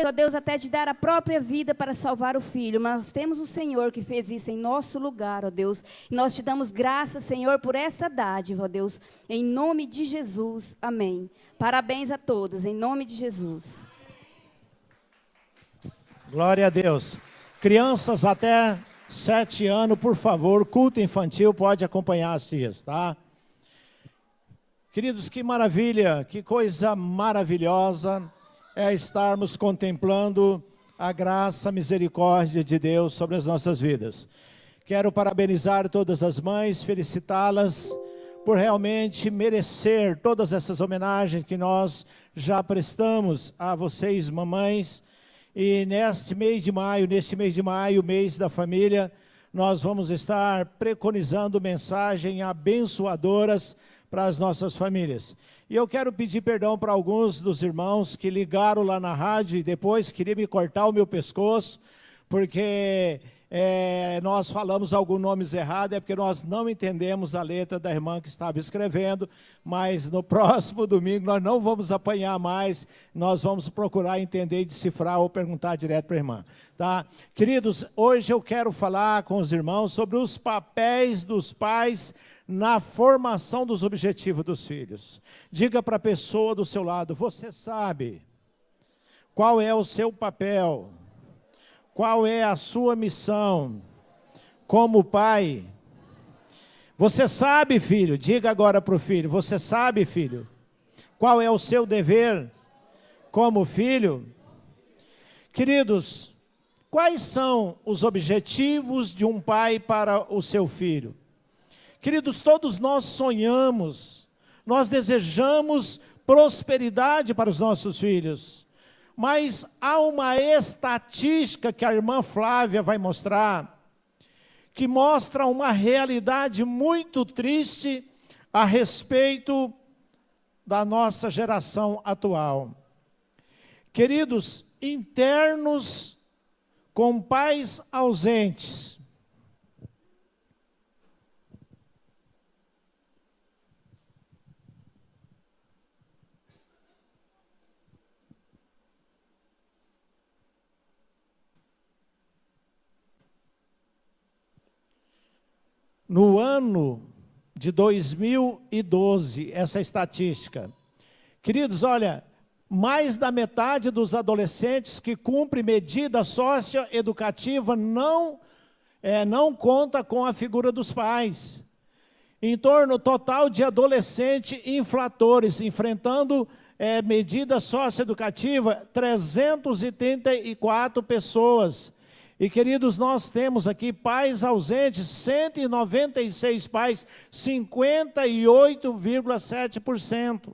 ó Deus, até de dar a própria vida para salvar o filho, mas nós temos o Senhor que fez isso em nosso lugar, ó Deus. E nós te damos graças, Senhor, por esta dádiva, ó Deus, em nome de Jesus, amém. Parabéns a todos, em nome de Jesus. Glória a Deus. Crianças até 7 anos, por favor, culto infantil, pode acompanhar as tias, tá? Queridos, que maravilha, que coisa maravilhosa é estarmos contemplando a graça, a misericórdia de Deus sobre as nossas vidas. Quero parabenizar todas as mães, felicitá-las por realmente merecer todas essas homenagens que nós já prestamos a vocês, mamães. E neste mês de maio, mês da família, nós vamos estar preconizando mensagens abençoadoras para as nossas famílias. E eu quero pedir perdão para alguns dos irmãos que ligaram lá na rádio e depois queriam me cortar o meu pescoço, porque nós falamos alguns nomes errados, é porque nós não entendemos a letra da irmã que estava escrevendo, mas no próximo domingo nós não vamos apanhar mais, nós vamos procurar entender e decifrar ou perguntar direto para a irmã. Tá? Queridos, hoje eu quero falar com os irmãos sobre os papéis dos pais na formação dos objetivos dos filhos. Diga para a pessoa do seu lado, você sabe qual é o seu papel, qual é a sua missão como pai? Você sabe, filho, diga agora para o filho, você sabe, filho, qual é o seu dever como filho? Queridos, quais são os objetivos de um pai para o seu filho? Queridos, todos nós sonhamos, nós desejamos prosperidade para os nossos filhos, mas há uma estatística que a irmã Flávia vai mostrar, que mostra uma realidade muito triste a respeito da nossa geração atual. Queridos, internos com pais ausentes, no ano de 2012, essa estatística, queridos, olha, mais da metade dos adolescentes que cumprem medida socioeducativa não conta com a figura dos pais. Em torno total de adolescentes infratores, enfrentando medida socioeducativa, 334 pessoas. E, queridos, nós temos aqui pais ausentes, 196 pais, 58,7%.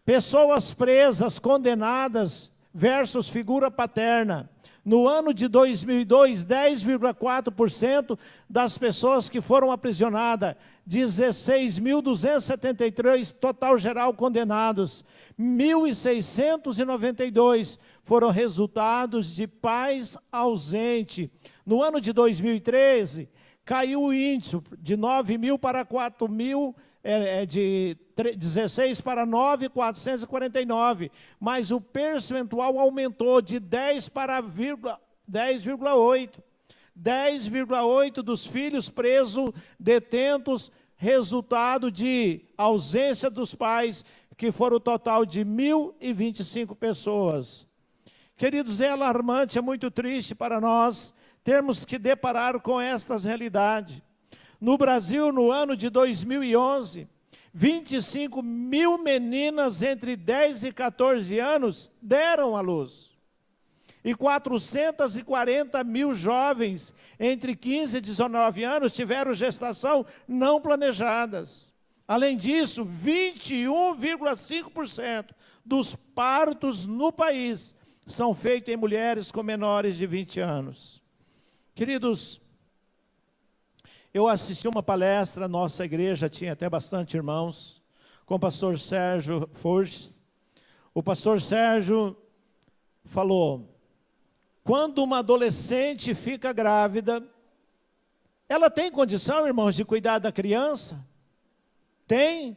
Pessoas presas, condenadas, versus figura paterna. No ano de 2002, 10,4% das pessoas que foram aprisionadas, 16.273 total geral condenados, 1.692 foram resultados de pais ausentes. No ano de 2013, caiu o índice de 9.000 para 4.000, de 16 para 9.449, mas o percentual aumentou de 10 para 10,8. 10,8 dos filhos presos, detentos, resultado de ausência dos pais, que foram o total de 1.025 pessoas. Queridos, é alarmante, é muito triste para nós termos que deparar com estas realidades. No Brasil, no ano de 2011, 25 mil meninas entre 10 e 14 anos deram à luz. E 440 mil jovens entre 15 e 19 anos tiveram gestação não planejadas. Além disso, 21,5% dos partos no país são feitos em mulheres com menores de 20 anos. Queridos, eu assisti uma palestra, nossa igreja tinha até bastante irmãos, com o pastor Sérgio Fortes. O pastor Sérgio falou, quando uma adolescente fica grávida, ela tem condição, irmãos, de cuidar da criança? Tem.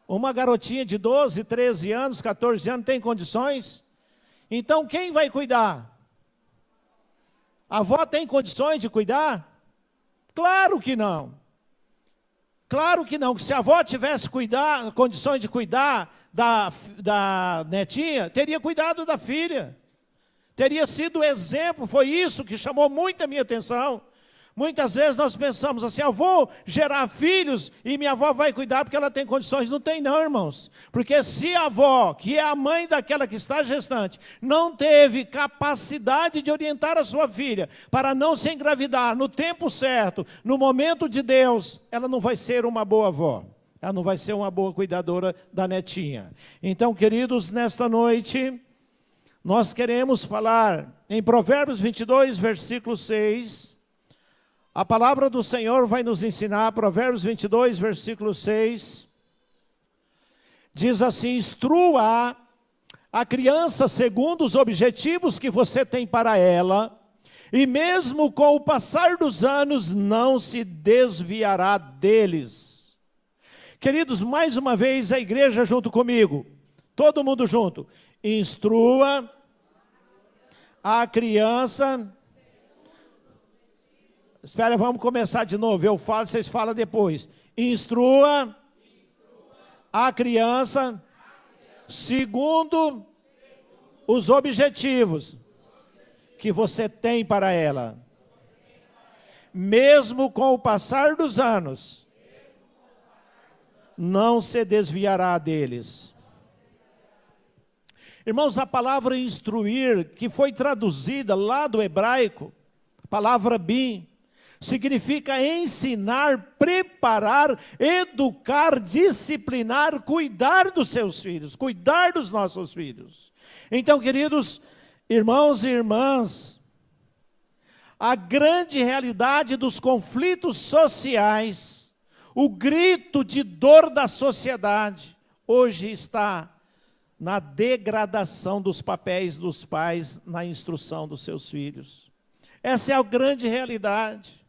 Uma garotinha de 12, 13 anos, 14 anos, tem condições? Então quem vai cuidar? A avó tem condições de cuidar? Claro que não. Claro que não. Se a avó tivesse condições de cuidar da netinha, teria cuidado da filha. Teria sido exemplo. Foi isso que chamou muito a minha atenção. Muitas vezes nós pensamos assim, eu vou gerar filhos e minha avó vai cuidar porque ela tem condições. Não tem não, irmãos. Porque se a avó, que é a mãe daquela que está gestante, não teve capacidade de orientar a sua filha para não se engravidar no tempo certo, no momento de Deus, ela não vai ser uma boa avó. Ela não vai ser uma boa cuidadora da netinha. Então, queridos, nesta noite, nós queremos falar em Provérbios 22, versículo 6. A palavra do Senhor vai nos ensinar, Provérbios 22, versículo 6, diz assim: instrua a criança segundo os objetivos que você tem para ela, e mesmo com o passar dos anos não se desviará deles. Queridos, mais uma vez a igreja junto comigo, todo mundo junto, instrua a criança. Espera, vamos começar de novo. Eu falo, vocês falam depois. Instrua a criança segundo os objetivos que você tem para ela. Mesmo com o passar dos anos, não se desviará deles. Irmãos, a palavra instruir, que foi traduzida lá do hebraico, a palavra bim, significa ensinar, preparar, educar, disciplinar, cuidar dos seus filhos, cuidar dos nossos filhos. Então, queridos irmãos e irmãs, a grande realidade dos conflitos sociais, o grito de dor da sociedade, hoje está na degradação dos papéis dos pais na instrução dos seus filhos. Essa é a grande realidade.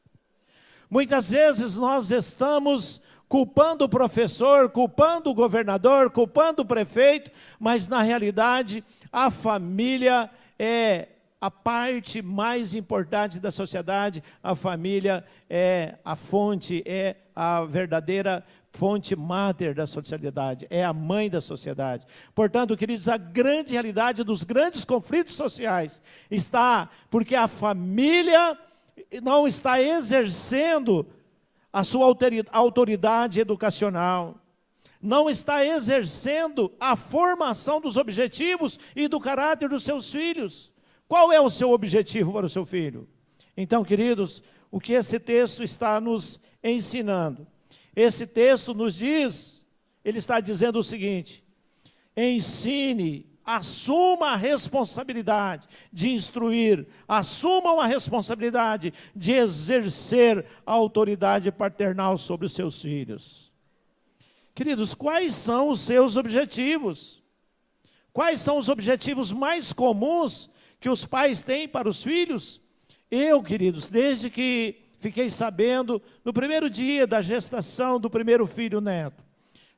Muitas vezes nós estamos culpando o professor, culpando o governador, culpando o prefeito, mas na realidade a família é a parte mais importante da sociedade. A família é a fonte, é a verdadeira fonte máter da sociedade, é a mãe da sociedade. Portanto, queridos, a grande realidade dos grandes conflitos sociais está porque a família não está exercendo a sua autoridade educacional, não está exercendo a formação dos objetivos e do caráter dos seus filhos. Qual é o seu objetivo para o seu filho? Então, queridos, o que esse texto está nos ensinando? Esse texto nos diz, ele está dizendo o seguinte: ensine, assuma a responsabilidade de instruir, assumam a responsabilidade de exercer a autoridade paternal sobre os seus filhos. Queridos, quais são os seus objetivos? Quais são os objetivos mais comuns que os pais têm para os filhos? Eu, queridos, desde que fiquei sabendo, no primeiro dia da gestação do primeiro filho neto,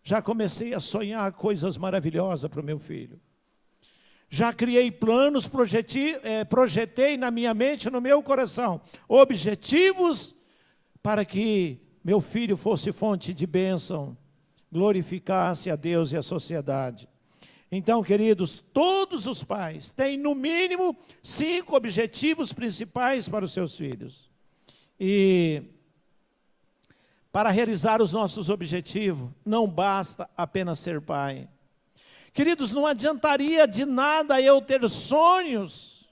já comecei a sonhar coisas maravilhosas para o meu filho. Já criei planos, projetei na minha mente, no meu coração, objetivos para que meu filho fosse fonte de bênção, glorificasse a Deus e a sociedade. Então, queridos, todos os pais têm no mínimo 5 objetivos principais para os seus filhos. E para realizar os nossos objetivos, não basta apenas ser pai. Queridos, não adiantaria de nada eu ter sonhos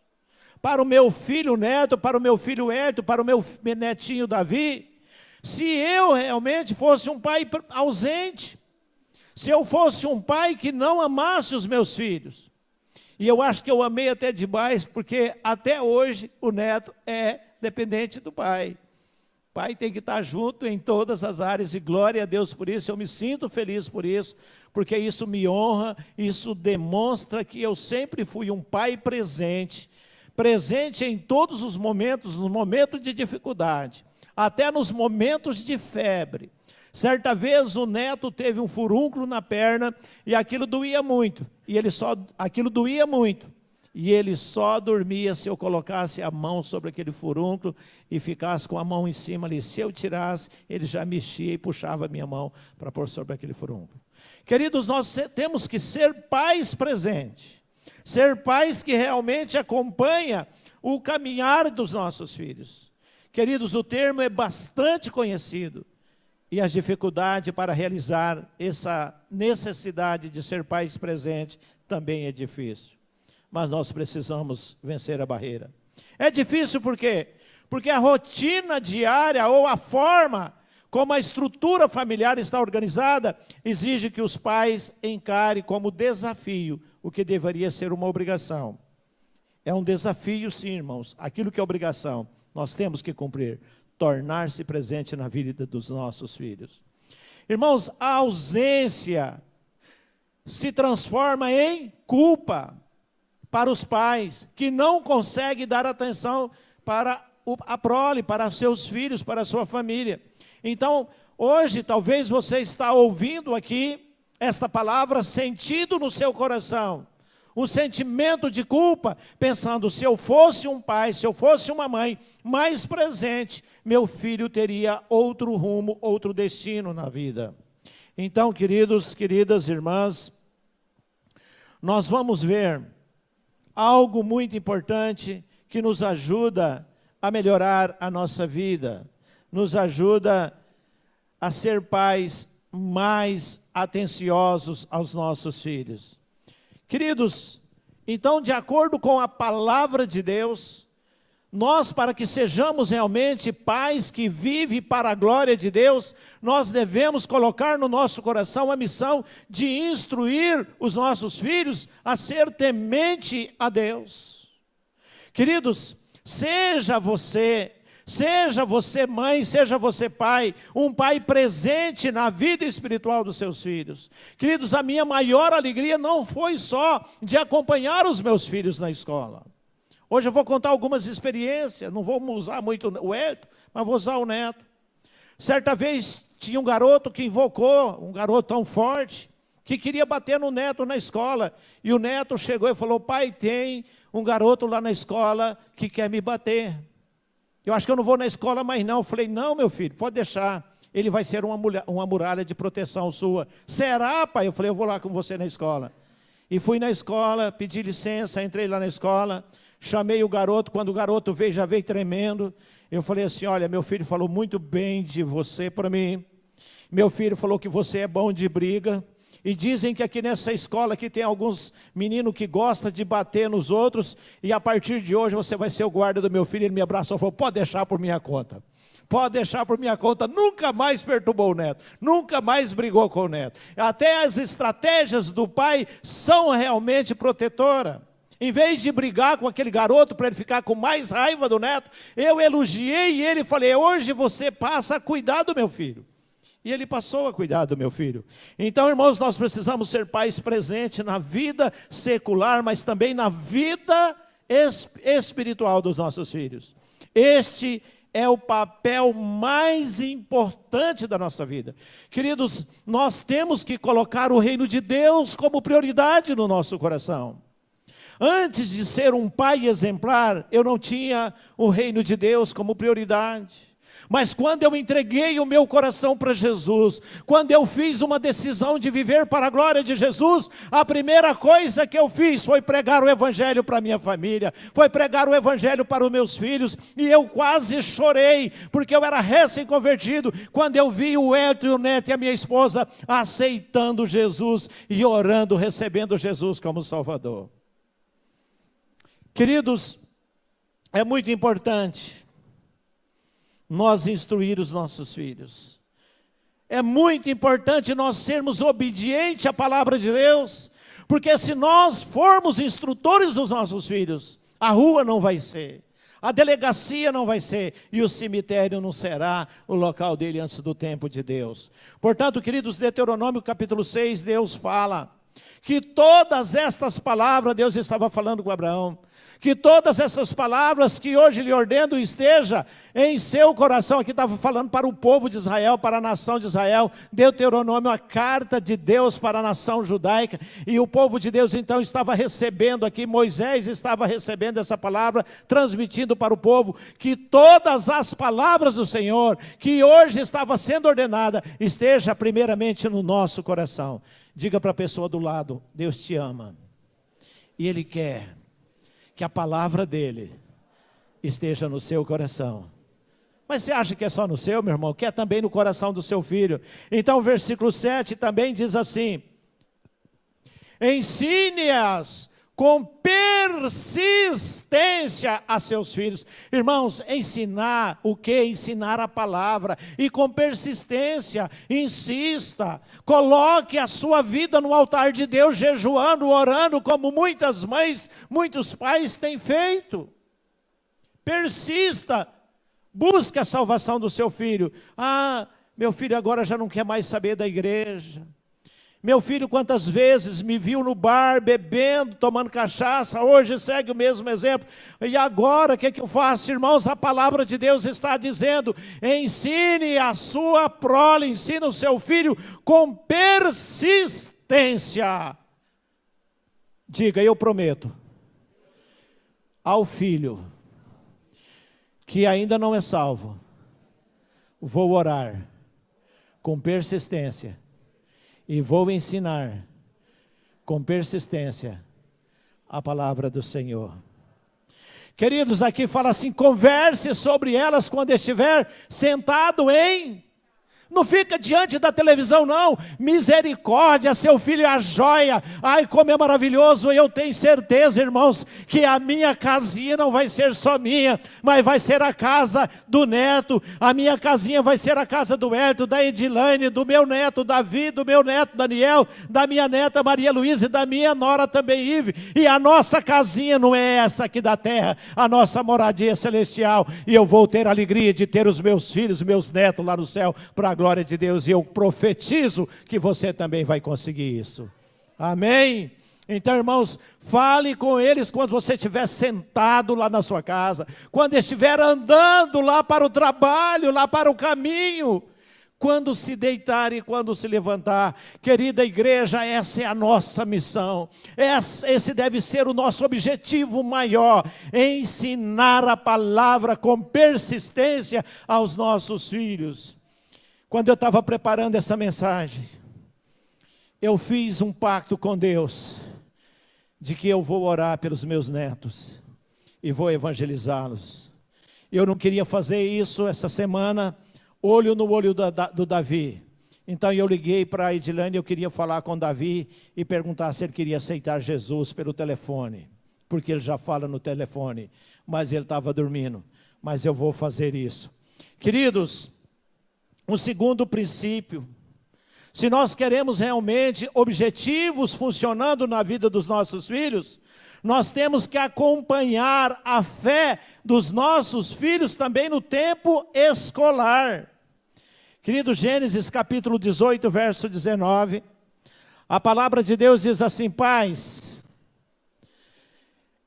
para o meu filho neto, para o meu filho Hélio, para o meu netinho Davi, se eu realmente fosse um pai ausente, se eu fosse um pai que não amasse os meus filhos. E eu acho que eu amei até demais, porque até hoje o neto é dependente do pai. O pai tem que estar junto em todas as áreas, e glória a Deus por isso. Eu me sinto feliz por isso, porque isso me honra, isso demonstra que eu sempre fui um pai presente, presente em todos os momentos, no momento de dificuldade, até nos momentos de febre. Certa vez o neto teve um furúnculo na perna e aquilo doía muito, aquilo doía muito. e ele só dormia se eu colocasse a mão sobre aquele furúnculo e ficasse com a mão em cima ali. Se eu tirasse, ele já mexia e puxava a minha mão para pôr sobre aquele furúnculo. Queridos, nós temos que ser pais presentes, ser pais que realmente acompanham o caminhar dos nossos filhos. Queridos, o termo é bastante conhecido, e as dificuldades para realizar essa necessidade de ser pais presentes também é difícil. Mas nós precisamos vencer a barreira. É difícil por quê? Porque a rotina diária ou a forma como a estrutura familiar está organizada exige que os pais encarem como desafio o que deveria ser uma obrigação. É um desafio, sim, irmãos. Aquilo que é obrigação, nós temos que cumprir. Tornar-se presente na vida dos nossos filhos. Irmãos, a ausência se transforma em culpa para os pais que não conseguem dar atenção para a prole, para seus filhos, para a sua família. Então, hoje, talvez você está ouvindo aqui esta palavra, sentido no seu coração, um sentimento de culpa, pensando, se eu fosse um pai, se eu fosse uma mãe mais presente, meu filho teria outro rumo, outro destino na vida. Então, queridos, queridas irmãs, nós vamos ver algo muito importante que nos ajuda a melhorar a nossa vida, nos ajuda a ser pais mais atenciosos aos nossos filhos. Queridos, então, de acordo com a palavra de Deus, nós, para que sejamos realmente pais que vivem para a glória de Deus, nós devemos colocar no nosso coração a missão de instruir os nossos filhos a ser temente a Deus. Queridos, seja você mãe, seja você pai, um pai presente na vida espiritual dos seus filhos. Queridos, a minha maior alegria não foi só de acompanhar os meus filhos na escola. Hoje eu vou contar algumas experiências, não vou usar muito o Hélio, mas vou usar o Neto. Certa vez tinha um garoto que invocou, um garoto tão forte, que queria bater no Neto na escola. E o Neto chegou e falou, pai, tem um garoto lá na escola que quer me bater. Eu acho que eu não vou na escola mais não. Eu falei, não, meu filho, pode deixar. Ele vai ser uma muralha de proteção sua. Será, pai? Eu falei, eu vou lá com você na escola. E fui na escola, pedi licença, entrei lá na escola, chamei o garoto. Quando o garoto veio, já veio tremendo. Eu falei assim, olha, meu filho falou muito bem de você para mim. Meu filho falou que você é bom de briga. E dizem que aqui nessa escola aqui tem alguns meninos que gostam de bater nos outros, e a partir de hoje você vai ser o guarda do meu filho. Ele me abraçou e falou, pode deixar por minha conta. Pode deixar por minha conta. Nunca mais perturbou o neto, nunca mais brigou com o neto. Até as estratégias do pai são realmente protetoras. Em vez de brigar com aquele garoto para ele ficar com mais raiva do neto, eu elogiei ele e falei, hoje você passa a cuidar do meu filho. E ele passou a cuidar do meu filho. Então, irmãos, nós precisamos ser pais presentes na vida secular, mas também na vida espiritual dos nossos filhos. Este é o papel mais importante da nossa vida. Queridos, nós temos que colocar o reino de Deus como prioridade no nosso coração. Antes de ser um pai exemplar, eu não tinha o reino de Deus como prioridade. Mas quando eu entreguei o meu coração para Jesus, quando eu fiz uma decisão de viver para a glória de Jesus, a primeira coisa que eu fiz foi pregar o evangelho para a minha família, foi pregar o evangelho para os meus filhos, e eu quase chorei, porque eu era recém-convertido, quando eu vi o Hélio e o Neto e a minha esposa aceitando Jesus e orando, recebendo Jesus como Salvador. Queridos, é muito importante nós instruir os nossos filhos. É muito importante nós sermos obedientes à palavra de Deus, porque se nós formos instrutores dos nossos filhos, a rua não vai ser, a delegacia não vai ser, e o cemitério não será o local dele antes do tempo de Deus. Portanto, queridos, Deuteronômio capítulo 6, Deus fala que todas estas palavras, Deus estava falando com Abraão, Que todas essas palavras que hoje lhe ordeno esteja em seu coração. Aqui estava falando para o povo de Israel, para a nação de Israel. Deuteronômio, a carta de Deus para a nação judaica. E o povo de Deus então estava recebendo aqui, Moisés estava recebendo essa palavra, transmitindo para o povo que todas as palavras do Senhor, que hoje estava sendo ordenada, esteja primeiramente no nosso coração. Diga para a pessoa do lado: Deus te ama. E Ele quer que a palavra dEle esteja no seu coração. Mas você acha que é só no seu, meu irmão? Quer também no coração do seu filho. Então o versículo 7 também diz assim: ensine-as com persistência a seus filhos. Irmãos, ensinar o quê? Ensinar a palavra. E com persistência, insista. Coloque a sua vida no altar de Deus, jejuando, orando, como muitas mães, muitos pais têm feito. Persista. Busque a salvação do seu filho. Ah, meu filho agora já não quer mais saber da igreja. Meu filho quantas vezes me viu no bar, bebendo, tomando cachaça, hoje segue o mesmo exemplo. E agora, o que eu faço, irmãos? A palavra de Deus está dizendo: ensine a sua prole, ensine o seu filho com persistência. Diga: eu prometo ao filho que ainda não é salvo, vou orar com persistência. E vou ensinar com persistência a palavra do Senhor. Queridos, aqui fala assim: converse sobre elas quando estiver sentado em... Não fica diante da televisão não. Misericórdia, seu filho é a joia. Ai, como é maravilhoso. Eu tenho certeza, irmãos, que a minha casinha não vai ser só minha, mas vai ser a casa do neto. A minha casinha vai ser a casa do Hélio, da Edilane, do meu neto Davi, do meu neto Daniel, da minha neta Maria Luísa e da minha nora também Ive. E a nossa casinha não é essa aqui da terra, a nossa moradia celestial. E eu vou ter a alegria de ter os meus filhos, meus netos lá no céu, para a glória de Deus, e eu profetizo que você também vai conseguir isso. Amém? Então, irmãos, fale com eles quando você estiver sentado lá na sua casa, quando estiver andando lá para o trabalho, lá para o caminho, quando se deitar e quando se levantar. Querida igreja, essa é a nossa missão, esse deve ser o nosso objetivo maior: ensinar a palavra com persistência aos nossos filhos. Quando eu estava preparando essa mensagem, eu fiz um pacto com Deus, de que eu vou orar pelos meus netos, e vou evangelizá-los. Eu não queria fazer isso essa semana, olho no olho do Davi. Então eu liguei para a Edilane, eu queria falar com o Davi, e perguntar se ele queria aceitar Jesus pelo telefone, porque ele já fala no telefone, mas ele estava dormindo. Mas eu vou fazer isso. Queridos, um segundo princípio: se nós queremos realmente objetivos funcionando na vida dos nossos filhos, nós temos que acompanhar a fé dos nossos filhos também no tempo escolar. Querido, Gênesis capítulo 18, verso 19, a palavra de Deus diz assim: pais,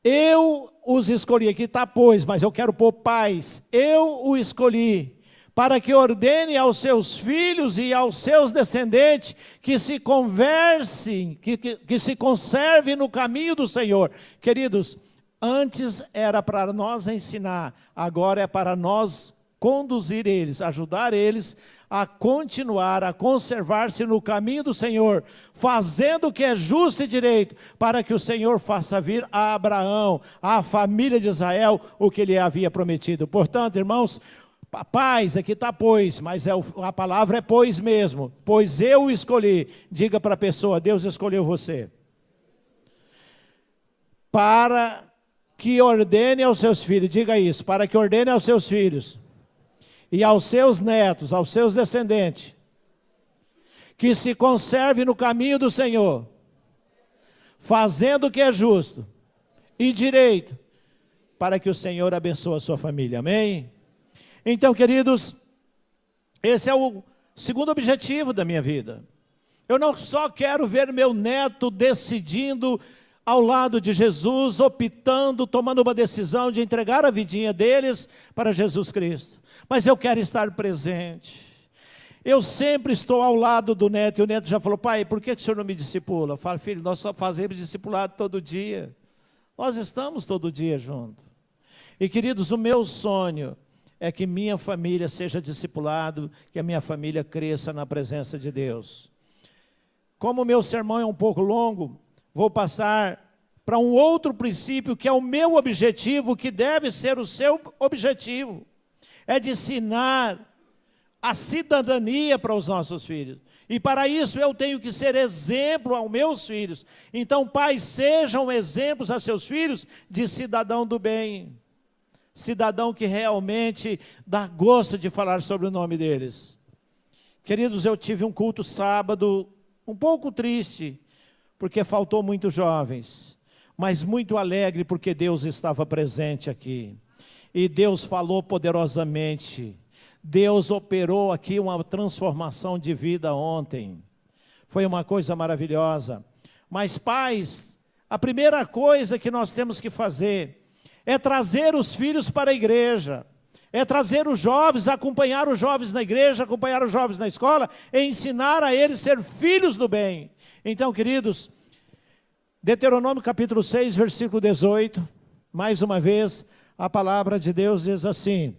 eu os escolhi, aqui está pois, mas eu quero pôr pais, eu o escolhi, para que ordene aos seus filhos e aos seus descendentes que se conversem, que se conservem no caminho do Senhor. Queridos, antes era para nós ensinar, agora é para nós conduzir eles, ajudar eles a continuar, a conservar-se no caminho do Senhor, fazendo o que é justo e direito, para que o Senhor faça vir a Abraão, à família de Israel, o que ele havia prometido. Portanto, irmãos, pais, aqui está pois, mas a palavra é pois mesmo, pois eu o escolhi. Diga para a pessoa: Deus escolheu você, para que ordene aos seus filhos, diga isso, para que ordene aos seus filhos, e aos seus netos, aos seus descendentes, que se conserve no caminho do Senhor, fazendo o que é justo e direito, para que o Senhor abençoe a sua família. Amém? Então, queridos, esse é o segundo objetivo da minha vida. Eu não só quero ver meu neto decidindo ao lado de Jesus, optando, tomando uma decisão de entregar a vidinha deles para Jesus Cristo. Mas eu quero estar presente. Eu sempre estou ao lado do neto, e o neto já falou: pai, por que o senhor não me discipula? Eu falo: filho, nós só fazemos discipulado todo dia. Nós estamos todo dia juntos. E queridos, o meu sonho é que minha família seja discipulado, que a minha família cresça na presença de Deus. Como o meu sermão é um pouco longo, vou passar para um outro princípio que é o meu objetivo, que deve ser o seu objetivo. É de ensinar a cidadania para os nossos filhos. E para isso eu tenho que ser exemplo aos meus filhos. Então, pais, sejam exemplos a seus filhos de cidadão do bem. Cidadão que realmente dá gosto de falar sobre o nome deles. Queridos, eu tive um culto sábado um pouco triste, porque faltou muitos jovens, mas muito alegre porque Deus estava presente aqui. E Deus falou poderosamente. Deus operou aqui uma transformação de vida ontem. Foi uma coisa maravilhosa. Mas, pais, a primeira coisa que nós temos que fazer é trazer os filhos para a igreja, é trazer os jovens, acompanhar os jovens na igreja, acompanhar os jovens na escola, e ensinar a eles a ser filhos do bem. Então, queridos, Deuteronômio capítulo 6, versículo 18, mais uma vez, a palavra de Deus diz assim,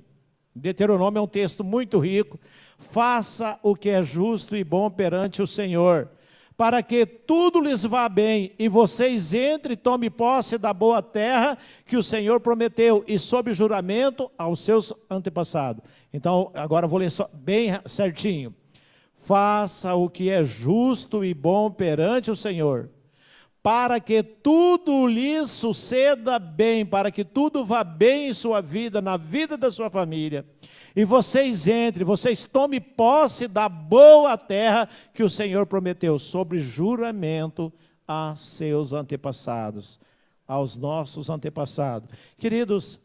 Deuteronômio é um texto muito rico: faça o que é justo e bom perante o Senhor, para que tudo lhes vá bem, e vocês entrem e tomem posse da boa terra que o Senhor prometeu, e sob juramento aos seus antepassados. Então, agora vou ler só, bem certinho. Faça o que é justo e bom perante o Senhor, para que tudo lhe suceda bem, para que tudo vá bem em sua vida, na vida da sua família. E vocês entrem, vocês tomem posse da boa terra que o Senhor prometeu, sobre juramento a seus antepassados, aos nossos antepassados. Queridos,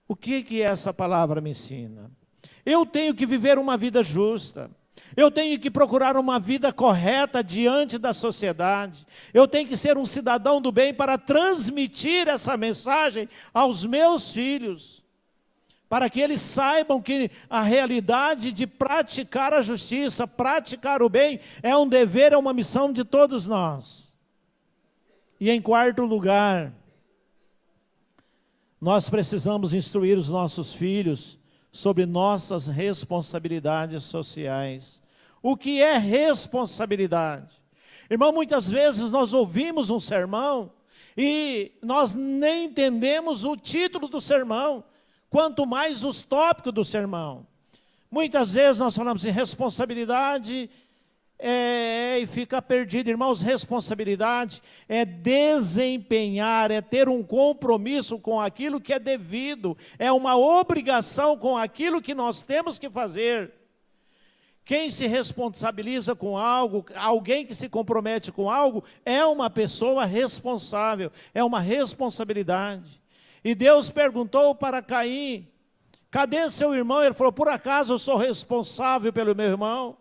o que essa palavra me ensina? Eu tenho que viver uma vida justa. Eu tenho que procurar uma vida correta diante da sociedade. Eu tenho que ser um cidadão do bem para transmitir essa mensagem aos meus filhos, para que eles saibam que a realidade de praticar a justiça, praticar o bem, é um dever, é uma missão de todos nós. E em quarto lugar, nós precisamos instruir os nossos filhos sobre nossas responsabilidades sociais. O que é responsabilidade? Irmão, muitas vezes nós ouvimos um sermão e nós nem entendemos o título do sermão, quanto mais os tópicos do sermão. Muitas vezes nós falamos em responsabilidade e fica perdido. Irmãos, responsabilidade é desempenhar, é ter um compromisso com aquilo que é devido, é uma obrigação com aquilo que nós temos que fazer. Quem se responsabiliza com algo, alguém que se compromete com algo, é uma pessoa responsável, é uma responsabilidade. E Deus perguntou para Caim: cadê seu irmão? Ele falou: por acaso eu sou responsável pelo meu irmão?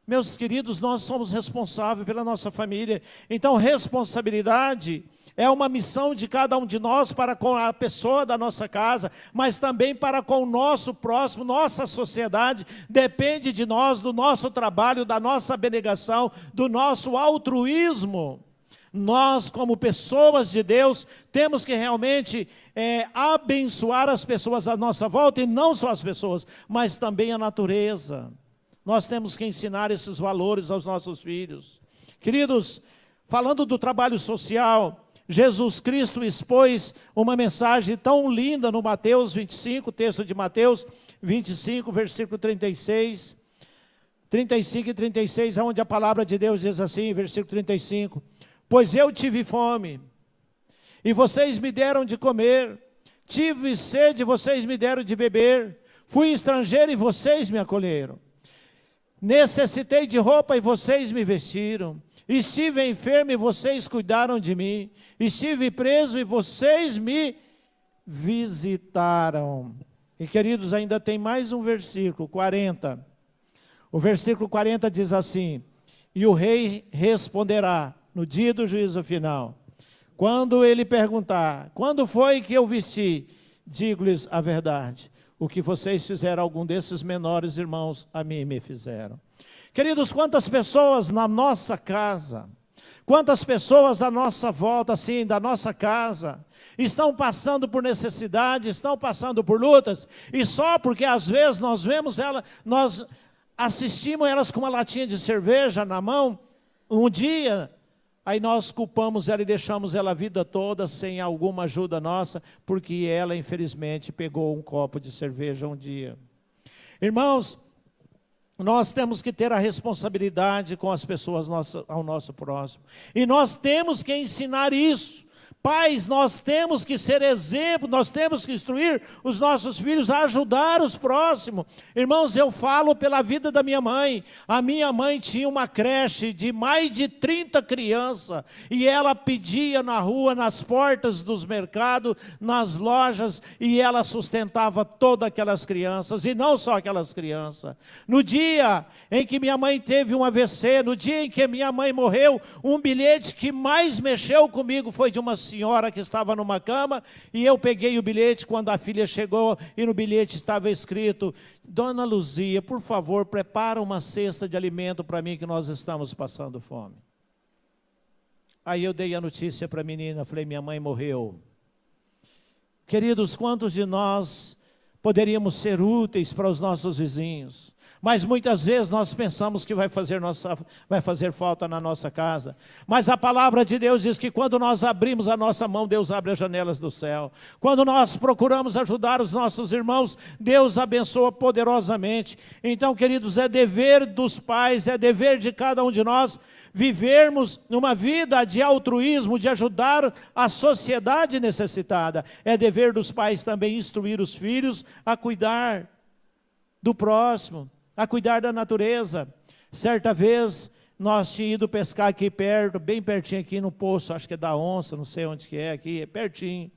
Meus queridos, nós somos responsáveis pela nossa família. Então, responsabilidade é uma missão de cada um de nós para com a pessoa da nossa casa, mas também para com o nosso próximo, nossa sociedade. Depende de nós, do nosso trabalho, da nossa abnegação, do nosso altruísmo. Nós, como pessoas de Deus, temos que realmente abençoar as pessoas à nossa volta, e não só as pessoas, mas também a natureza. Nós temos que ensinar esses valores aos nossos filhos. Queridos, falando do trabalho social, Jesus Cristo expôs uma mensagem tão linda no Mateus 25, texto de Mateus 25, versículo 36. 35 e 36, onde a palavra de Deus diz assim, versículo 35. Pois eu tive fome, e vocês me deram de comer. Tive sede, e vocês me deram de beber. Fui estrangeiro, e vocês me acolheram. Necessitei de roupa, e vocês me vestiram. Estive enfermo, e vocês cuidaram de mim. Estive preso, e vocês me visitaram. E, queridos, ainda tem mais um versículo, 40. O versículo 40 diz assim: e o rei responderá no dia do juízo final: Quando ele perguntar, quando foi que eu vesti? Digo-lhes a verdade. O que vocês fizeram a algum desses menores irmãos, a mim me fizeram. Queridos, quantas pessoas na nossa casa, quantas pessoas à nossa volta, assim, da nossa casa, estão passando por necessidade, estão passando por lutas, e só porque às vezes nós vemos ela, nós assistimos elas com uma latinha de cerveja na mão, um dia, aí nós culpamos ela e deixamos ela a vida toda sem alguma ajuda nossa, porque ela infelizmente pegou um copo de cerveja um dia. Irmãos, nós temos que ter a responsabilidade com as pessoas ao nosso próximo. E nós temos que ensinar isso. Pais, nós temos que ser exemplo, nós temos que instruir os nossos filhos a ajudar os próximos. Irmãos, eu falo pela vida da minha mãe. A minha mãe tinha uma creche de mais de 30 crianças. E ela pedia na rua, nas portas dos mercados, nas lojas, e ela sustentava todas aquelas crianças, e não só aquelas crianças. No dia em que minha mãe teve um AVC, no dia em que minha mãe morreu, um bilhete que mais mexeu comigo foi de uma senhora que estava numa cama, e eu peguei o bilhete quando a filha chegou, e no bilhete estava escrito: Dona Luzia, por favor, prepara uma cesta de alimento para mim, que nós estamos passando fome. Aí eu dei a notícia para a menina, falei: minha mãe morreu. Queridos, quantos de nós poderíamos ser úteis para os nossos vizinhos? Mas muitas vezes nós pensamos que vai fazer falta na nossa casa. Mas a palavra de Deus diz que quando nós abrimos a nossa mão, Deus abre as janelas do céu. Quando nós procuramos ajudar os nossos irmãos, Deus abençoa poderosamente. Então, queridos, é dever dos pais, é dever de cada um de nós vivermos numa vida de altruísmo, de ajudar a sociedade necessitada. É dever dos pais também instruir os filhos a cuidar do próximo, a cuidar da natureza. Certa vez, nós tínhamos ido pescar aqui perto, bem pertinho aqui no poço, acho que é da Onça, não sei onde que é aqui, é pertinho.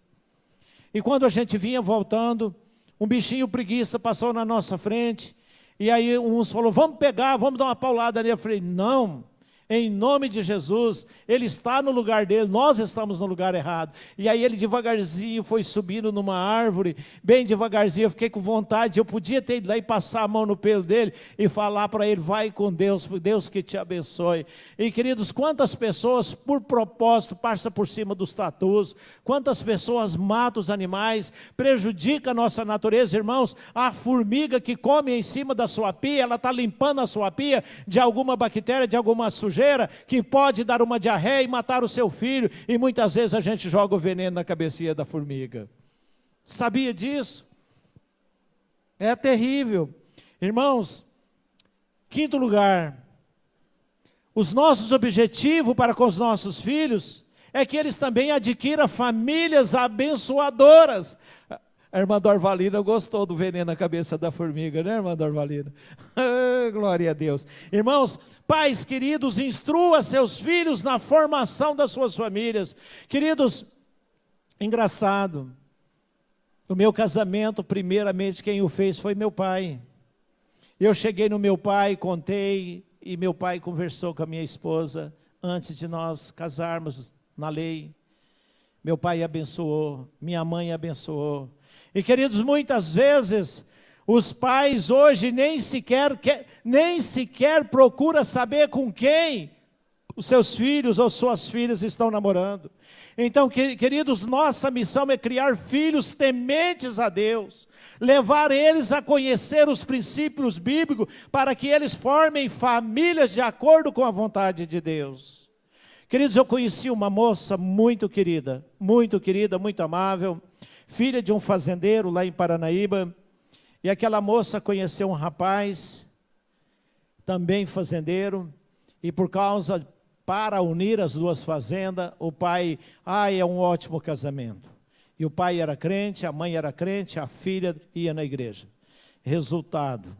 E quando a gente vinha voltando, um bichinho preguiça passou na nossa frente, e aí uns falou: vamos pegar, vamos dar uma paulada nele. Eu falei: não, em nome de Jesus, ele está no lugar dele, nós estamos no lugar errado. E aí ele devagarzinho foi subindo numa árvore, bem devagarzinho. Eu fiquei com vontade, eu podia ter ido lá e passar a mão no pelo dele e falar para ele: vai com Deus, Deus que te abençoe. E queridos, quantas pessoas por propósito passam por cima dos tatus, quantas pessoas matam os animais, prejudicam a nossa natureza. Irmãos, a formiga que come em cima da sua pia, ela está limpando a sua pia de alguma bactéria, de alguma sujeira, que pode dar uma diarreia e matar o seu filho, e muitas vezes a gente joga o veneno na cabecinha da formiga. Sabia disso? É terrível. Irmãos, quinto lugar, os nossos objetivos para com os nossos filhos é que eles também adquiram famílias abençoadoras. A irmã Dorvalina gostou do veneno na cabeça da formiga, né, irmã Dorvalina? Glória a Deus. Irmãos, pais queridos, instrua seus filhos na formação das suas famílias. Queridos, engraçado, o meu casamento, primeiramente, quem o fez foi meu pai. Eu cheguei no meu pai, contei, e meu pai conversou com a minha esposa, antes de nós casarmos na lei. Meu pai abençoou, minha mãe abençoou. E queridos, muitas vezes, os pais hoje nem sequer procuram saber com quem os seus filhos ou suas filhas estão namorando. Então, queridos, nossa missão é criar filhos tementes a Deus, levar eles a conhecer os princípios bíblicos, para que eles formem famílias de acordo com a vontade de Deus. Queridos, eu conheci uma moça muito querida, muito amável, filha de um fazendeiro lá em Paranaíba, e aquela moça conheceu um rapaz, também fazendeiro, e para unir as duas fazendas, o pai, é um ótimo casamento. E o pai era crente, a mãe era crente, a filha ia na igreja. Resultado,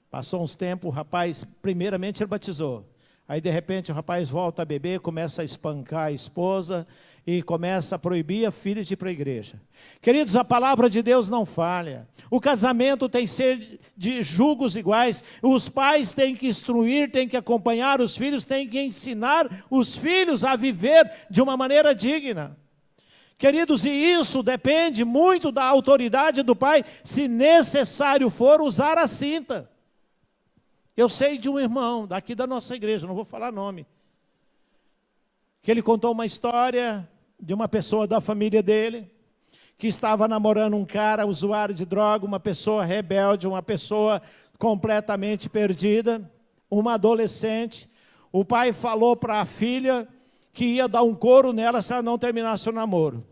passou uns tempos, o rapaz, primeiramente ele batizou. Aí de repente o rapaz volta a beber, começa a espancar a esposa, e começa a proibir a filha de ir para a igreja. Queridos, a palavra de Deus não falha. O casamento tem que ser de julgos iguais. Os pais têm que instruir, têm que acompanhar os filhos, têm que ensinar os filhos a viver de uma maneira digna. Queridos, e isso depende muito da autoridade do pai, se necessário for usar a cinta. Eu sei de um irmão daqui da nossa igreja, não vou falar nome, que ele contou uma história de uma pessoa da família dele, que estava namorando um cara usuário de droga, uma pessoa rebelde, uma pessoa completamente perdida, uma adolescente. O pai falou para a filha que ia dar um couro nela se ela não terminasse o namoro.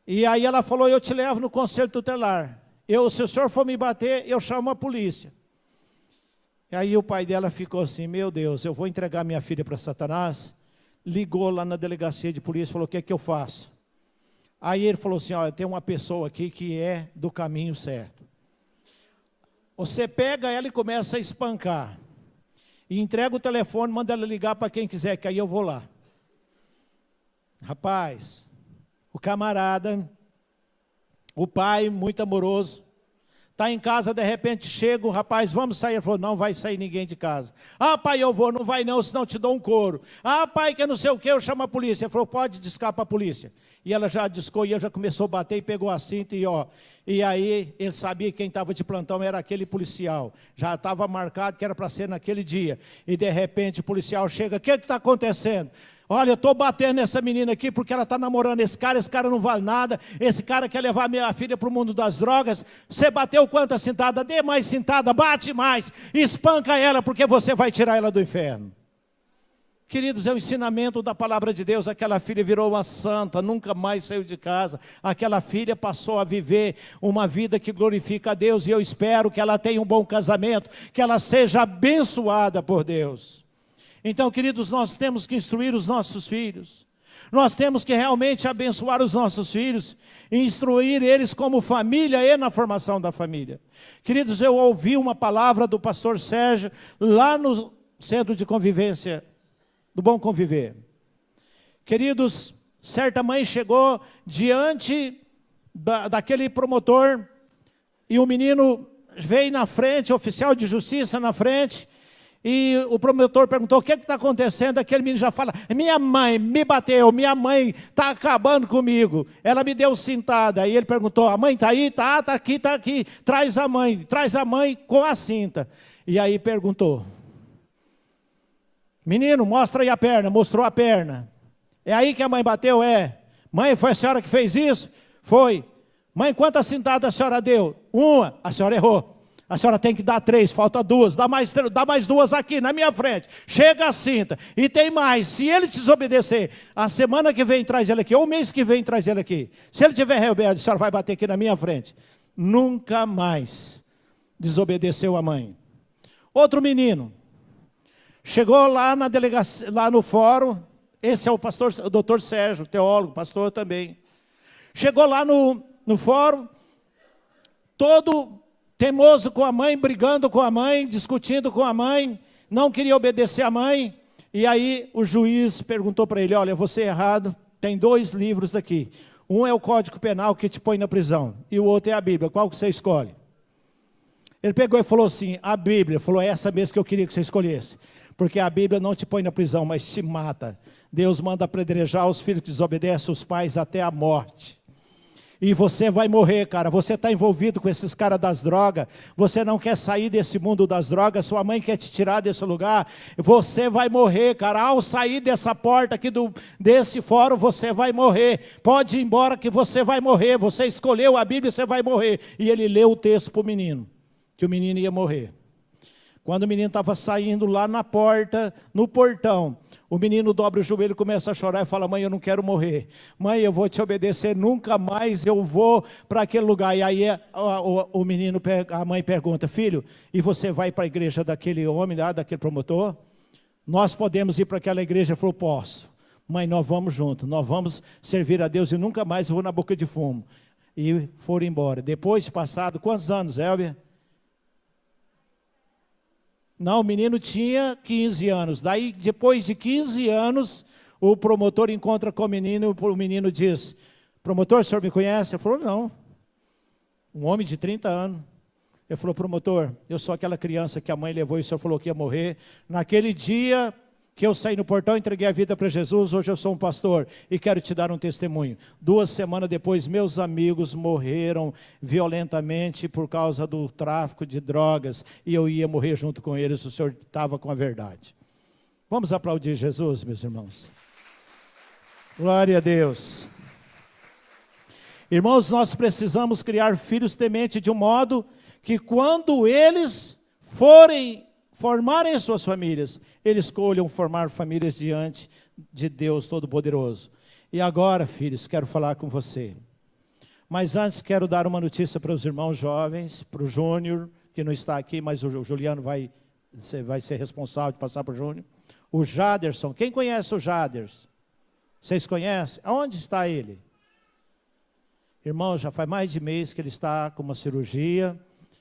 E aí ela falou, eu te levo no conselho tutelar. Se o senhor for me bater, eu chamo a polícia. E aí o pai dela ficou assim, meu Deus, eu vou entregar minha filha para Satanás? Ligou lá na delegacia de polícia, falou, o que é que eu faço? Aí ele falou assim, olha, tem uma pessoa aqui que é do caminho certo. Você pega ela e começa a espancar. E entrega o telefone, manda ela ligar para quem quiser, que aí eu vou lá. Rapaz, o camarada, o pai muito amoroso, está em casa, de repente chega o rapaz, vamos sair. Ele falou, não vai sair ninguém de casa. Ah, pai, eu vou, não vai não, senão te dou um couro. Ah, pai, que não sei o que, eu chamo a polícia. Ele falou, pode discar para a polícia. E ela já discou, e ele já começou a bater, e pegou a cinta, e aí ele sabia que quem estava de plantão era aquele policial. Já estava marcado que era para ser naquele dia. E de repente o policial chega, o que está acontecendo? Olha, eu estou batendo nessa menina aqui porque ela está namorando esse cara não vale nada, esse cara quer levar minha filha para o mundo das drogas. Você bateu quantas cintadas? Dê mais cintada, bate mais, espanca ela porque você vai tirar ela do inferno. Queridos, é o ensinamento da palavra de Deus. Aquela filha virou uma santa, nunca mais saiu de casa. Aquela filha passou a viver uma vida que glorifica a Deus, e eu espero que ela tenha um bom casamento, que ela seja abençoada por Deus. Então, queridos, nós temos que instruir os nossos filhos. Nós temos que realmente abençoar os nossos filhos e instruir eles como família e na formação da família. Queridos, eu ouvi uma palavra do pastor Sérgio lá no Centro de Convivência do Bom Conviver. Queridos, certa mãe chegou diante daquele promotor e o menino veio na frente, oficial de justiça na frente, e o promotor perguntou, o que está acontecendo? Aquele menino já fala, minha mãe me bateu, minha mãe está acabando comigo, ela me deu cintada. Aí ele perguntou, a mãe está aí? Está aqui, traz a mãe com a cinta. E aí perguntou, menino, mostra aí a perna. Mostrou a perna. É aí que a mãe bateu? É. Mãe, foi a senhora que fez isso? Foi. Mãe, quantas cintadas a senhora deu? Uma. A senhora errou. A senhora tem que dar 3, falta 2. Dá mais 2 aqui na minha frente. Chega a cinta. E tem mais. Se ele desobedecer, a semana que vem traz ele aqui, ou o mês que vem traz ele aqui. Se ele tiver rebelde, a senhora vai bater aqui na minha frente. Nunca mais desobedeceu a mãe. Outro menino. Chegou lá na delegacia, lá no fórum, esse é o pastor, o doutor Sérgio, teólogo, pastor também. Chegou lá no fórum, todo teimoso com a mãe, brigando com a mãe, discutindo com a mãe, não queria obedecer a mãe. E aí o juiz perguntou para ele, olha, você é errado, tem 2 livros aqui. Um é o Código Penal que te põe na prisão, e o outro é a Bíblia, qual que você escolhe? Ele pegou e falou assim, a Bíblia, falou, é essa mesmo que eu queria que você escolhesse. Porque a Bíblia não te põe na prisão, mas te mata. Deus manda apedrejar os filhos que desobedecem os pais até a morte. E você vai morrer, cara. Você está envolvido com esses caras das drogas. Você não quer sair desse mundo das drogas. Sua mãe quer te tirar desse lugar. Você vai morrer, cara. Ao sair dessa porta aqui desse fórum, você vai morrer. Pode ir embora que você vai morrer. Você escolheu a Bíblia, você vai morrer. E ele leu o texto para o menino, que o menino ia morrer. Quando o menino estava saindo lá na porta, no portão, o menino dobra o joelho, começa a chorar e fala, mãe, eu não quero morrer. Mãe, eu vou te obedecer, nunca mais eu vou para aquele lugar. E aí o menino, a mãe pergunta, filho, e você vai para a igreja daquele homem lá, daquele promotor? Nós podemos ir para aquela igreja? Ele falou, posso. Mãe, nós vamos juntos, nós vamos servir a Deus e nunca mais vou na boca de fumo. E foram embora. Depois de passado, quantos anos, Elvia? Não, o menino tinha 15 anos. Daí, depois de 15 anos, O promotor encontra com o menino diz, promotor, o senhor me conhece? Ele falou, não. Um homem de 30 anos. Ele falou, promotor, eu sou aquela criança que a mãe levou e o senhor falou que ia morrer. Naquele dia que eu saí no portão, entreguei a vida para Jesus, hoje eu sou um pastor e quero te dar um testemunho. 2 semanas depois, meus amigos morreram violentamente por causa do tráfico de drogas e eu ia morrer junto com eles, o senhor estava com a verdade. Vamos aplaudir Jesus, meus irmãos. Glória a Deus. Irmãos, nós precisamos criar filhos tementes de um modo que quando eles formarem suas famílias, eles escolham formar famílias diante de Deus Todo-Poderoso. E agora, filhos, quero falar com você. Mas antes quero dar uma notícia para os irmãos jovens, para o Júnior, que não está aqui, mas o Juliano vai ser responsável de passar para o Júnior. O Jaderson, quem conhece o Jaderson? Vocês conhecem? Aonde está ele? Irmão, já faz mais de mês que ele está com uma cirurgia.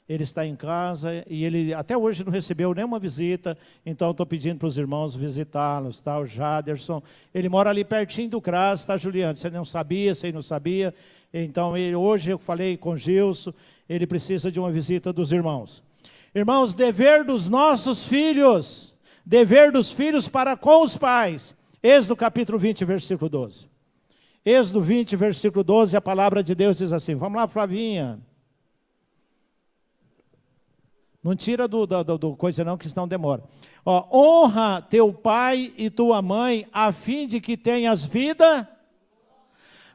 Ele está em casa e ele até hoje não recebeu nenhuma visita, então estou pedindo para os irmãos visitá-los, tá? O Jaderson, ele mora ali pertinho do CRAS, tá, Juliano? Você não sabia, você não sabia, então hoje eu falei com o Gilson, ele precisa de uma visita dos irmãos. Irmãos, dever dos nossos filhos, dever dos filhos para com os pais, Êxodo capítulo 20, versículo 12. Êxodo 20, versículo 12, a palavra de Deus diz assim, vamos lá, Flavinha. Não tira do coisa não, que senão demora. Ó, honra teu pai e tua mãe, a fim de que tenhas vida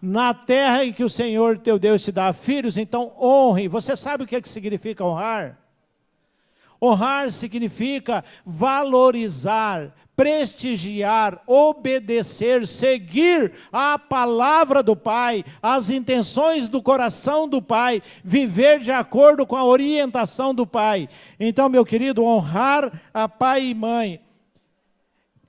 na terra em que o Senhor teu Deus te dá. Filhos, então honre. Você sabe o que significa honrar? Honrar significa valorizar, prestigiar, obedecer, seguir a palavra do Pai, as intenções do coração do Pai, viver de acordo com a orientação do Pai. Então, meu querido, honrar a pai e mãe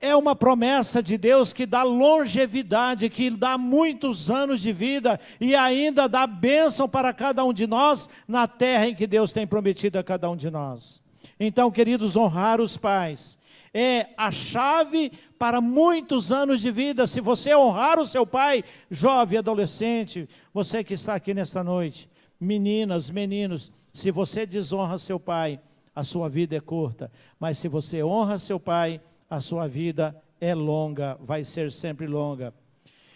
é uma promessa de Deus que dá longevidade, que dá muitos anos de vida e ainda dá bênção para cada um de nós na terra em que Deus tem prometido a cada um de nós. Então, queridos, honrar os pais é a chave para muitos anos de vida. Se você honrar o seu pai, jovem, adolescente, você que está aqui nesta noite, meninas, meninos, se você desonra seu pai, a sua vida é curta, mas se você honra seu pai, a sua vida é longa, vai ser sempre longa.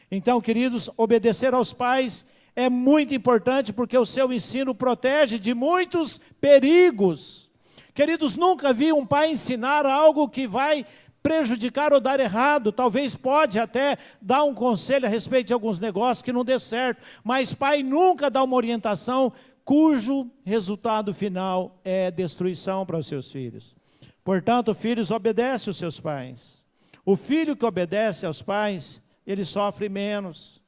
Então, queridos, obedecer aos pais é muito importante, porque o seu ensino protege de muitos perigos. Queridos, nunca vi um pai ensinar algo que vai prejudicar ou dar errado. Talvez pode até dar um conselho a respeito de alguns negócios que não dê certo, mas pai nunca dá uma orientação cujo resultado final é destruição para os seus filhos. Portanto, filhos, obedecem os seus pais. O filho que obedece aos pais, ele sofre menos,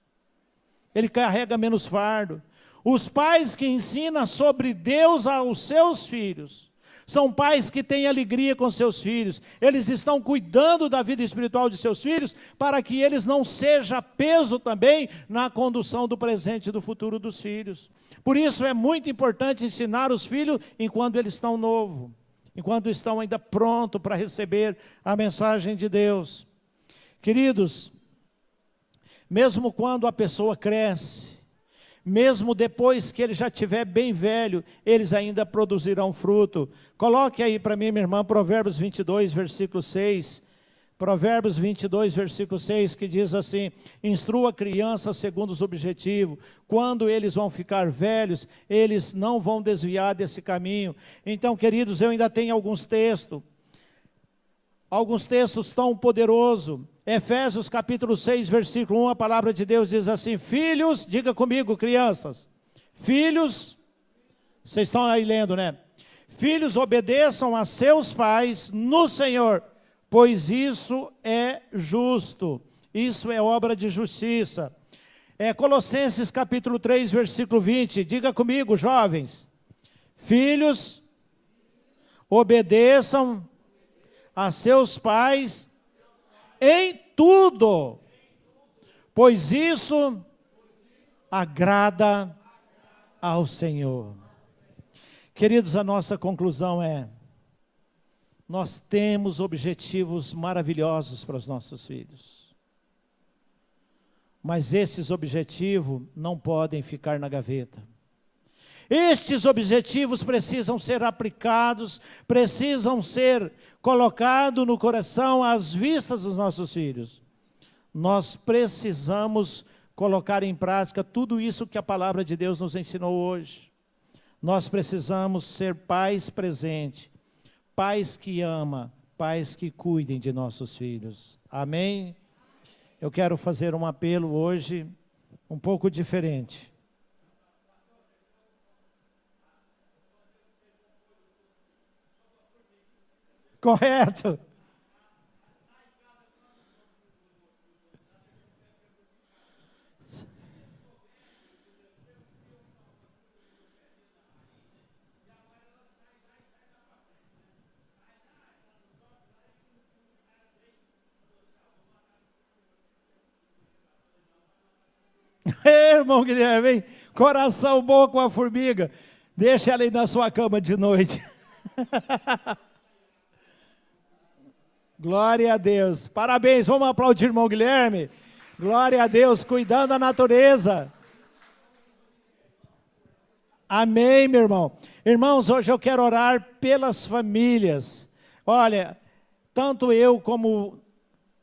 ele carrega menos fardo. Os pais que ensinam sobre Deus aos seus filhos, são pais que têm alegria com seus filhos, eles estão cuidando da vida espiritual de seus filhos, para que eles não sejam peso também na condução do presente e do futuro dos filhos. Por isso é muito importante ensinar os filhos enquanto eles estão novos, enquanto estão ainda prontos para receber a mensagem de Deus. Queridos, mesmo quando a pessoa cresce, mesmo depois que ele já estiver bem velho, eles ainda produzirão fruto. Coloque aí para mim, minha irmã, Provérbios 22, versículo 6. Provérbios 22, versículo 6, que diz assim: instrua a criança segundo os objetivos. Quando eles vão ficar velhos, eles não vão desviar desse caminho. Então, queridos, eu ainda tenho alguns textos tão poderosos. Efésios capítulo 6, versículo 1, a palavra de Deus diz assim: filhos, diga comigo, crianças, filhos, vocês estão aí lendo, né? Filhos, obedeçam a seus pais no Senhor, pois isso é justo, isso é obra de justiça. Colossenses capítulo 3, versículo 20, diga comigo, jovens, filhos, obedeçam a seus pais em tudo, pois isso agrada ao Senhor. Queridos, a nossa conclusão é: nós temos objetivos maravilhosos para os nossos filhos. Mas esses objetivos não podem ficar na gaveta. Estes objetivos precisam ser aplicados, precisam ser colocados no coração, às vistas dos nossos filhos. Nós precisamos colocar em prática tudo isso que a palavra de Deus nos ensinou hoje. Nós precisamos ser pais presentes, pais que amam, pais que cuidem de nossos filhos. Amém? Eu quero fazer um apelo hoje um pouco diferente. Correto. Irmão Guilherme, hein? Coração bom com a formiga. Deixa ela aí na sua cama de noite. Glória a Deus. Parabéns, vamos aplaudir o irmão Guilherme. Glória a Deus, cuidando da natureza. Amém, meu irmão. Irmãos, hoje eu quero orar pelas famílias. Olha, tanto eu como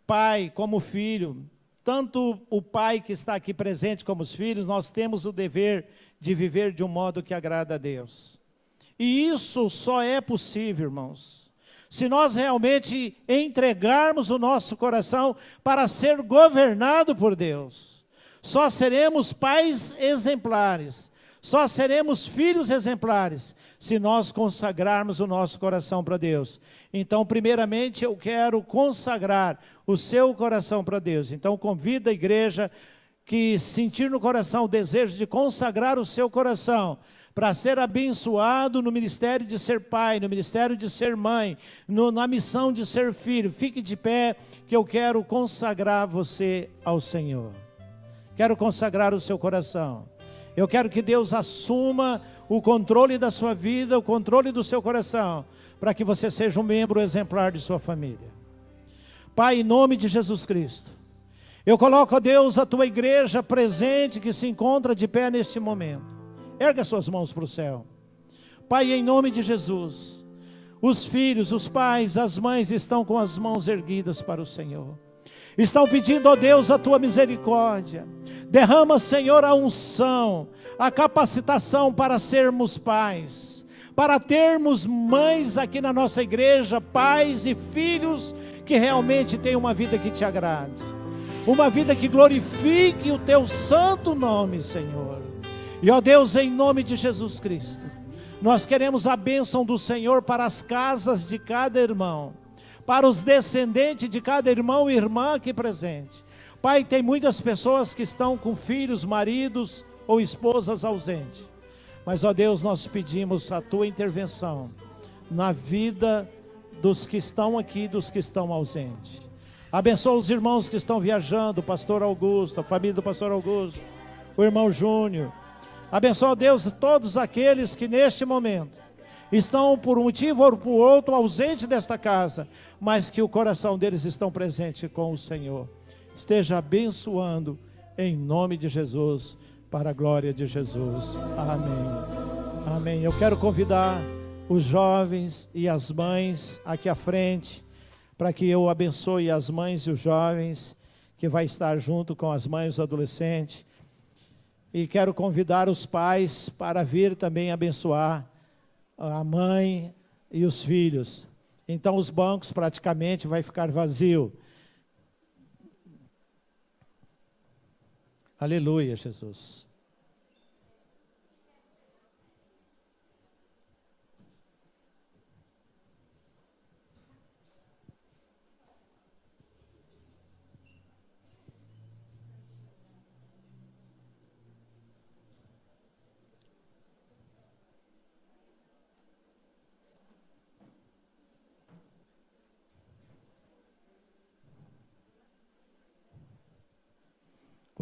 pai, como filho, tanto o pai que está aqui presente como os filhos, nós temos o dever de viver de um modo que agrada a Deus. E isso só é possível, irmãos, se nós realmente entregarmos o nosso coração para ser governado por Deus. Só seremos pais exemplares, só seremos filhos exemplares, se nós consagrarmos o nosso coração para Deus. Então, primeiramente, eu quero consagrar o seu coração para Deus. Então, convido a igreja que sentir no coração o desejo de consagrar o seu coração para ser abençoado no ministério de ser pai, no ministério de ser mãe, na missão de ser filho. Fique de pé, que eu quero consagrar você ao Senhor. Quero consagrar o seu coração. Eu quero que Deus assuma o controle da sua vida, o controle do seu coração, para que você seja um membro exemplar de sua família. Pai, em nome de Jesus Cristo, eu coloco, ó Deus, a tua igreja presente que se encontra de pé neste momento. Erga suas mãos para o céu. Pai, em nome de Jesus, os filhos, os pais, as mães estão com as mãos erguidas para o Senhor. Estão pedindo, ó Deus, a tua misericórdia. Derrama, Senhor, a unção, a capacitação para sermos pais, para termos mães aqui na nossa igreja, pais e filhos que realmente tenham uma vida que te agrade, uma vida que glorifique o teu santo nome, Senhor. E ó Deus, em nome de Jesus Cristo, nós queremos a bênção do Senhor para as casas de cada irmão, para os descendentes de cada irmão e irmã aqui presente. Pai, tem muitas pessoas que estão com filhos, maridos ou esposas ausentes. Mas, ó Deus, nós pedimos a tua intervenção na vida dos que estão aqui, dos que estão ausentes. Abençoa os irmãos que estão viajando, o pastor Augusto, a família do pastor Augusto, o irmão Júnior. Abençoa, ó Deus, todos aqueles que neste momento estão por um motivo ou por outro ausentes desta casa, mas que o coração deles estão presente com o Senhor. Esteja abençoando em nome de Jesus, para a glória de Jesus. Amém. Amém. Eu quero convidar os jovens e as mães aqui à frente, para que eu abençoe as mães e os jovens, que vai estar junto com as mães e os adolescentes. E quero convidar os pais para vir também abençoar a mãe e os filhos. Então os bancos praticamente vai ficar vazio. Aleluia, Jesus.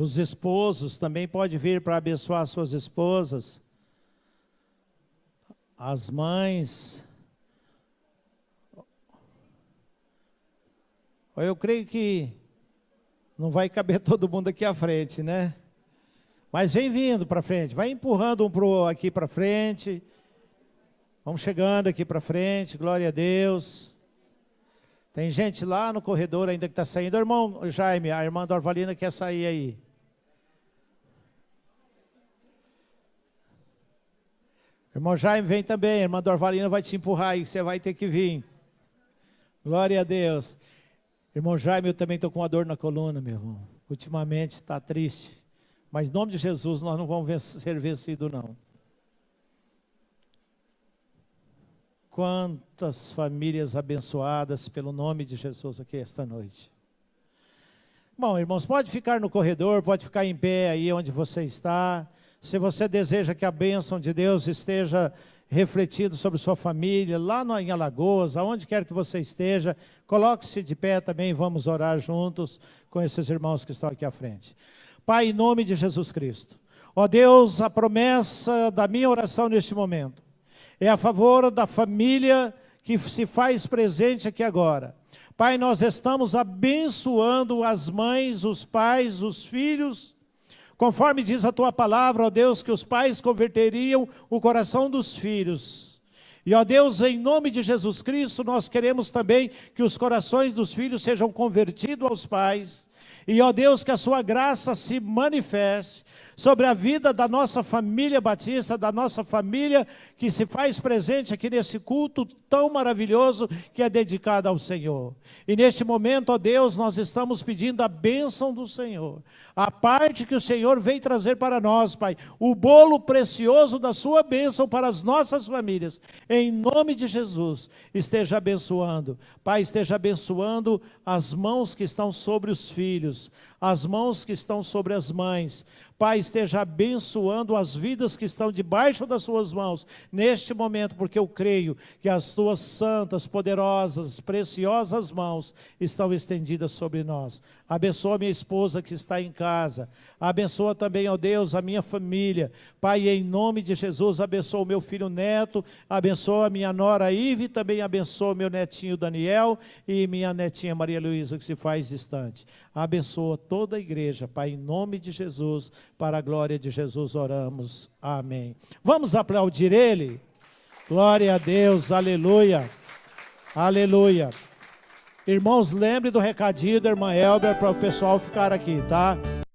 Os esposos também podem vir para abençoar suas esposas. As mães. Eu creio que Não vai caber todo mundo aqui à frente, né? Mas vem vindo para frente, vai empurrando aqui para frente. Vamos chegando aqui para frente, glória a Deus. Tem gente lá no corredor ainda que está saindo. Irmão Jaime, a irmã Dorvalina quer sair aí. Irmão Jaime, vem também. A irmã Dorvalina vai te empurrar aí, você vai ter que vir. Glória a Deus. Irmão Jaime, eu também estou com uma dor na coluna, meu irmão. Ultimamente está triste. Mas em nome de Jesus, nós não vamos ser vencidos, não. Quantas famílias abençoadas pelo nome de Jesus aqui esta noite. Bom, irmãos, pode ficar no corredor, pode ficar em pé aí onde você está. Se você deseja que a bênção de Deus esteja refletido sobre sua família, lá em Alagoas, aonde quer que você esteja, coloque-se de pé também, vamos orar juntos com esses irmãos que estão aqui à frente. Pai, em nome de Jesus Cristo, ó Deus, a promessa da minha oração neste momento é a favor da família que se faz presente aqui agora. Pai, nós estamos abençoando as mães, os pais, os filhos, conforme diz a tua palavra, ó Deus, que os pais converteriam o coração dos filhos. E ó Deus, em nome de Jesus Cristo, nós queremos também que os corações dos filhos sejam convertidos aos pais. E ó Deus, que a sua graça se manifeste sobre a vida da nossa família batista, da nossa família que se faz presente aqui nesse culto tão maravilhoso que é dedicado ao Senhor. E neste momento, ó Deus, nós estamos pedindo a bênção do Senhor, a parte que o Senhor veio trazer para nós, Pai, o bolo precioso da sua bênção para as nossas famílias. Em nome de Jesus, esteja abençoando. Pai, esteja abençoando as mãos que estão sobre os filhos, as mãos que estão sobre as mães. Pai, esteja abençoando as vidas que estão debaixo das suas mãos, neste momento, porque eu creio que as tuas santas, poderosas, preciosas mãos estão estendidas sobre nós. Abençoa minha esposa que está em casa, abençoa também, ó Deus, a minha família. Pai, em nome de Jesus, abençoa o meu filho Neto, abençoa a minha nora Ive, também abençoa meu netinho Daniel e minha netinha Maria Luísa, que se faz distante. Abençoa toda a igreja, Pai, em nome de Jesus, para a glória de Jesus oramos, amém. Vamos aplaudir Ele? Glória a Deus, aleluia, aleluia. Irmãos, lembre do recadinho da irmã Elber para o pessoal ficar aqui, tá?